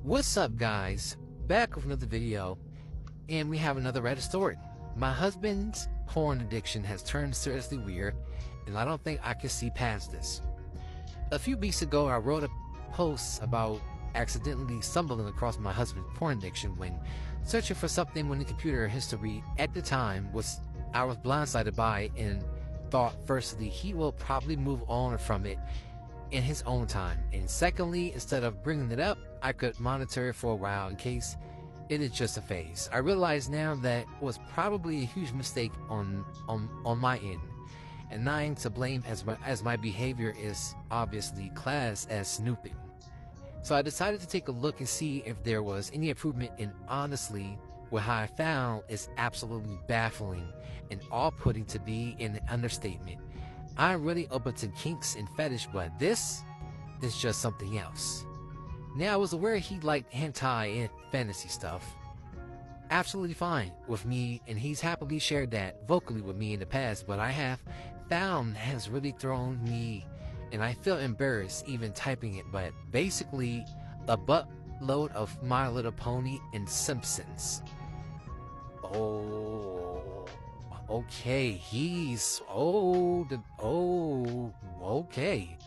What's up, guys? Back with another video, and we have another Reddit story. My husband's porn addiction has turned seriously weird, and I don't think I can see past this. A few weeks ago, I wrote a post about accidentally stumbling across my husband's porn addiction when searching for something when the computer history at the time I was blindsided by and thought firstly he will probably move on from it in his own time, and secondly, instead of bringing it up, I could monitor it for a while in case it is just a phase. I realize now that was probably a huge mistake on my end, and I am to blame as my behavior is obviously classed as snooping. So I decided to take a look and see if there was any improvement, and honestly, what I found is absolutely baffling and off-putting to be an understatement. I'm really open to kinks and fetish, but this is just something else. Now, I was aware he liked hentai and fantasy stuff. Absolutely fine with me, and he's happily shared that vocally with me in the past, but I have found has really thrown me, and I feel embarrassed even typing it, but basically a buttload of My Little Pony and Simpsons. Oh, okay, he's okay.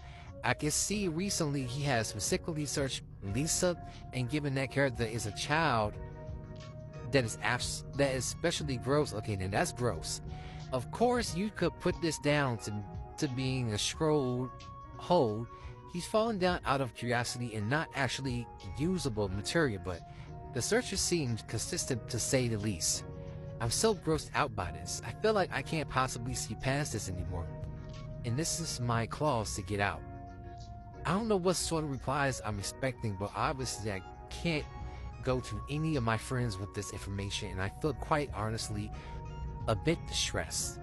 I can see recently he has specifically searched Lisa, and given that character is a child, that is especially gross. Okay, then that's gross. Of course, you could put this down to being a scroll hole. He's fallen down out of curiosity and not actually usable material, but the searches seemed consistent to say the least. I'm so grossed out by this. I feel like I can't possibly see past this anymore, and this is my claws to get out. I don't know what sort of replies I'm expecting, but obviously I can't go to any of my friends with this information, and I feel quite honestly a bit distressed.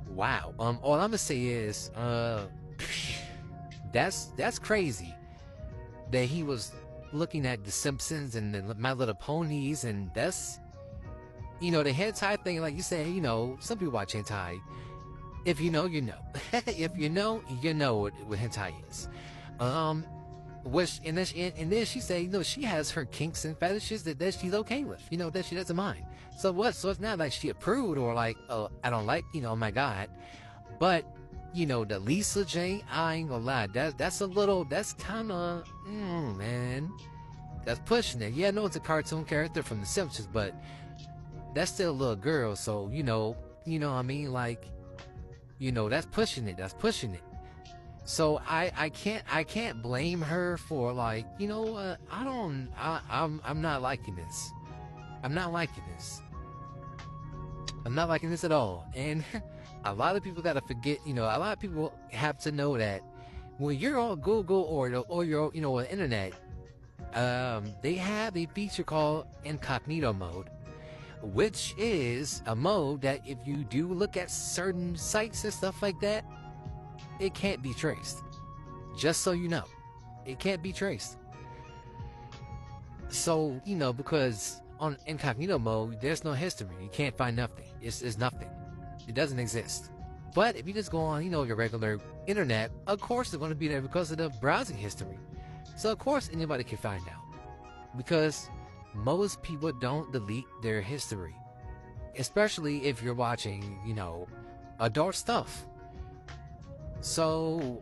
Wow. All I'm gonna say is, that's crazy that he was looking at The Simpsons and the My Little Ponies, and that's, the hentai thing, like you say, some people watch hentai. If you know, you know. If you know what hentai is. And then she say, she has her kinks and fetishes that she's okay with, that she doesn't mind. So what? So it's not like she approved or like, oh, I don't like, oh my God. But, the Lisa Jane, I ain't gonna lie, that's kind of, man, that's pushing it. Yeah, I know it's a cartoon character from The Simpsons, but that's still a little girl, so, what I mean, like, that's pushing it. So I can't blame her for, like, I'm not liking this. I'm not liking this at all. And a lot of people gotta forget, a lot of people have to know that when you're on Google or you're, on the internet, they have a feature called incognito mode, which is a mode that if you do look at certain sites and stuff like that, it can't be traced. Just so you know, it can't be traced. So, because on incognito mode, there's no history. You can't find nothing. It's nothing. It doesn't exist. But if you just go on, your regular internet, of course it's going to be there because of the browsing history. So of course anybody can find out, because most people don't delete their history, especially if you're watching, adult stuff. So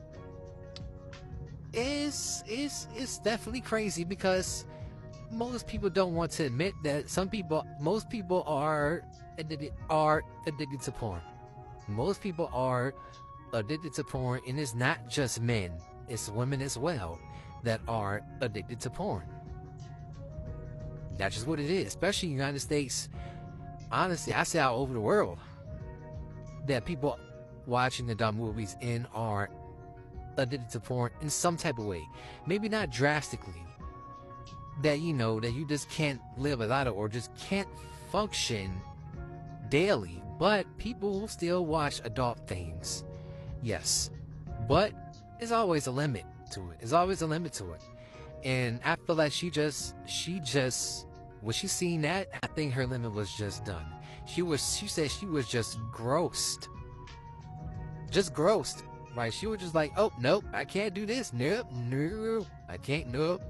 it's definitely crazy, because most people don't want to admit that most people are addicted to porn. Most people are addicted to porn, and it's not just men, it's women as well that are addicted to porn. That's just what it is, especially in the United States. Honestly, I say all over the world that people watching the dumb movies and are addicted to porn in some type of way. Maybe not drastically, that that you just can't live without it or just can't function daily, but people will still watch adult things. Yes, but there's always a limit to it. And I feel like she just when she seen that, I think her limit was just done. She said she was just grossed, right? She was just like, oh nope, I can't do this, nope, I can't, nope.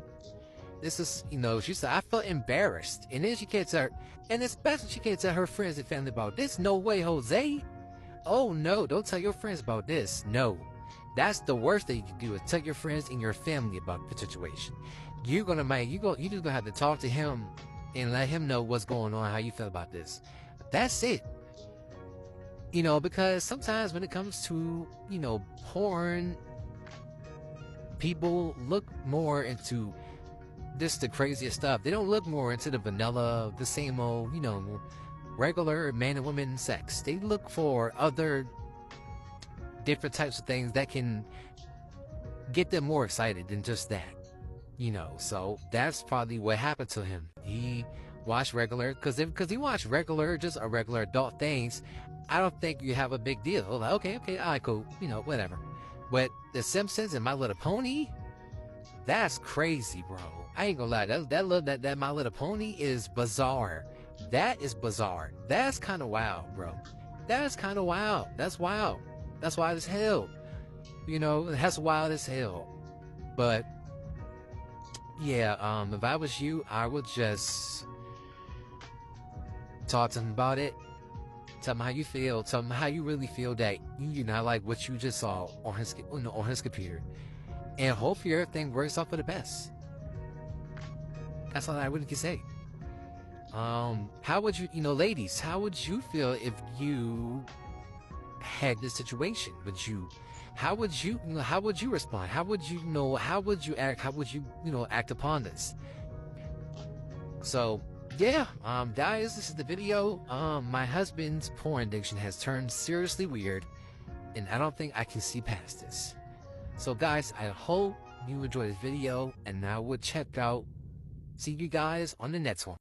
This is, she said, I felt embarrassed. And then she can't tell her, and especially she can't tell her friends and family about this. No way, Jose. Oh no, don't tell your friends about this. No. That's the worst thing you can do, is tell your friends and your family about the situation. You're just gonna have to talk to him and let him know what's going on, how you feel about this. That's it. Because sometimes when it comes to, porn, people look more into just the craziest stuff. They don't look more into the vanilla, the same old, regular man and woman sex. They look for other different types of things that can get them more excited than just that. So that's probably what happened to him. He watched regular, because he watched regular, just a regular adult things. I don't think you have a big deal. Like, okay, all right, cool, whatever. But The Simpsons and My Little Pony, that's crazy, bro. I ain't gonna lie, that My Little Pony is bizarre. That is bizarre. That's kind of wild, bro. That's kind of wild. That's wild. That's wild as hell. That's wild as hell. But yeah, if I was you, I would just talk to him about it. Tell him how you feel. Tell him how you really feel that you not like what you just saw on his computer, and hopefully everything works out for the best. That's all I really can say. How would you, ladies? How would you feel if you had this situation? How would you respond? How would you act? How would you, act upon this? So yeah, guys, this is the video. My husband's porn addiction has turned seriously weird, and I don't think I can see past this. So guys, I hope you enjoyed this video, and I will see you guys on the next one.